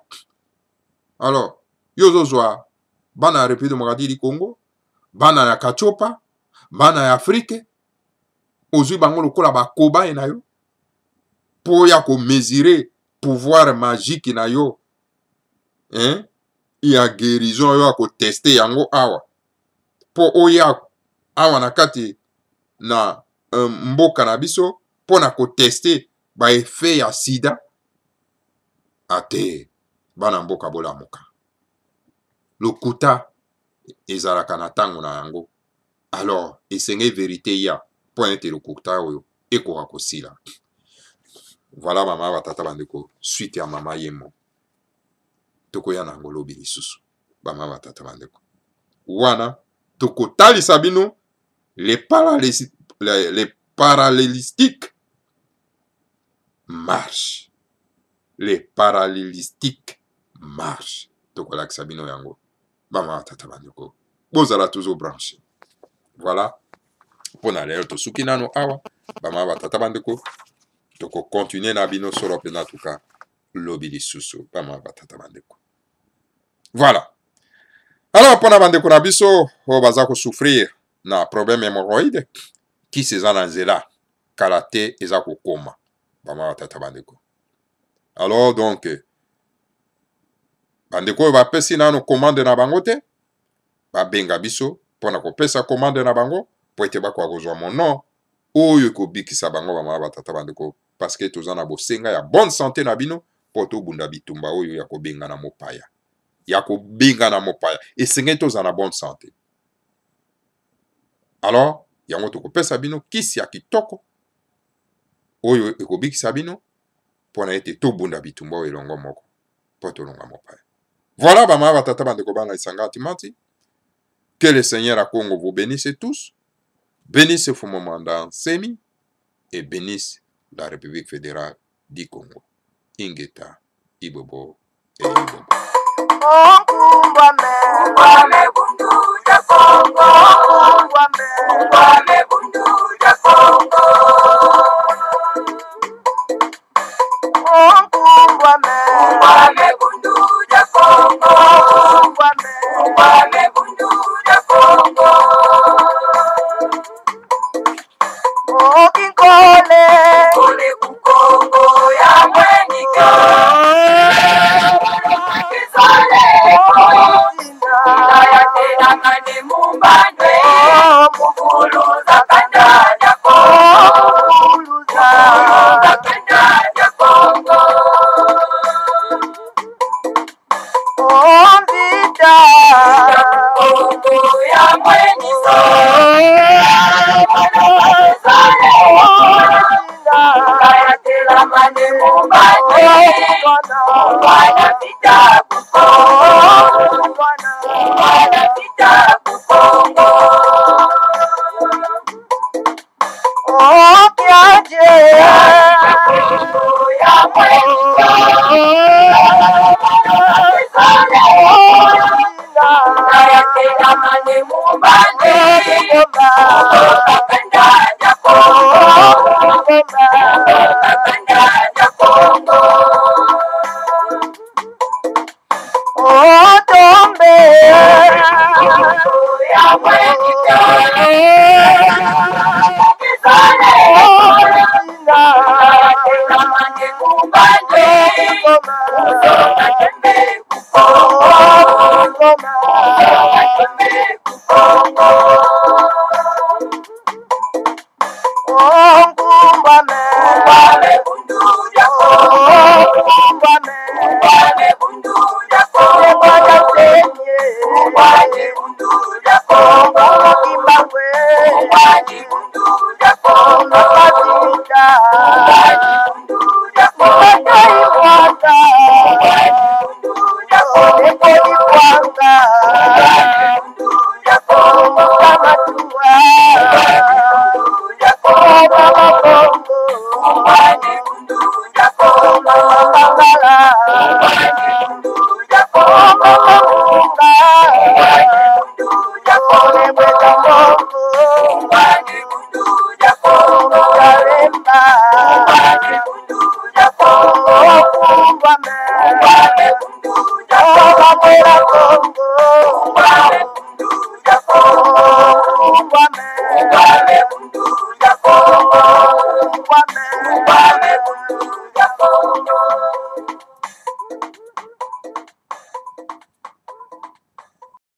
Alors, yozozwa bana ya République démocratique du Congo, bana ya Kachopa, bana ya Afrique, ozwi bango lokola ba cobaye na yo, pour ya ko mesurer pouvoir magique na yo, hein? Ya guérison yo ya ko tester yango awa. Po oya awa na kati na mboka na biso po na ko tester ba effet ya sida ate bana mboka bolamuka lokuta ezalaka na ntango na yango alors esenge vérité ya po ete lokuta oyo ekoka kosila. Voilà mama batata bandeko suite ya mama yemo tokoya na yango lobi lisusu bama batata bandeko wana tokotalisa bino les paralytiques marchent. Les paralytiques marchent. Tokolakisa bino yango bama batata bandeko bozala toujours branché. Voilà pona lelo tosuki nano awa bama batata bandeko toko continuer na bino solo pena tuka lobi lisusu bama batata bandeko. Voilà. Alors pona bandeko na biso o baza ko souffrir na problème hémorroïde qui se za na nzela kala te eza kokoma bama batata bandeko. Alors donc bandeko oyo bapesi nano commande na bango te babenga biso mpona kopesa commande na bango po ete bakoka kozwa mono oyo ekobikisa bango bama batata bandeko parce que toza na bosenga ya bonne santé na bino po tobunda bitumba oyo ya kobenga na mopaya ya kobenga na mopaya esengeli toza na bonne santé. Alors yango tokopesa bino kisi ya kitoko oyo ekobikisa bino mpona ete tobunda bitumba oyo elongo moko po tolonga mopaya. Voilà bama batata bandeko bana isanga timati. Que le Seigneur à Congo vous bénisse tous, bénisse Fumomanda Semi et bénisse la République fédérale du Congo. Ingeta, Ibobo et Ibobo. Jamani mumbane Kanda ya Kongo Kanda ya Kongo Otombe ya mwenye Kisale Jamani mumbane Kanda Kongo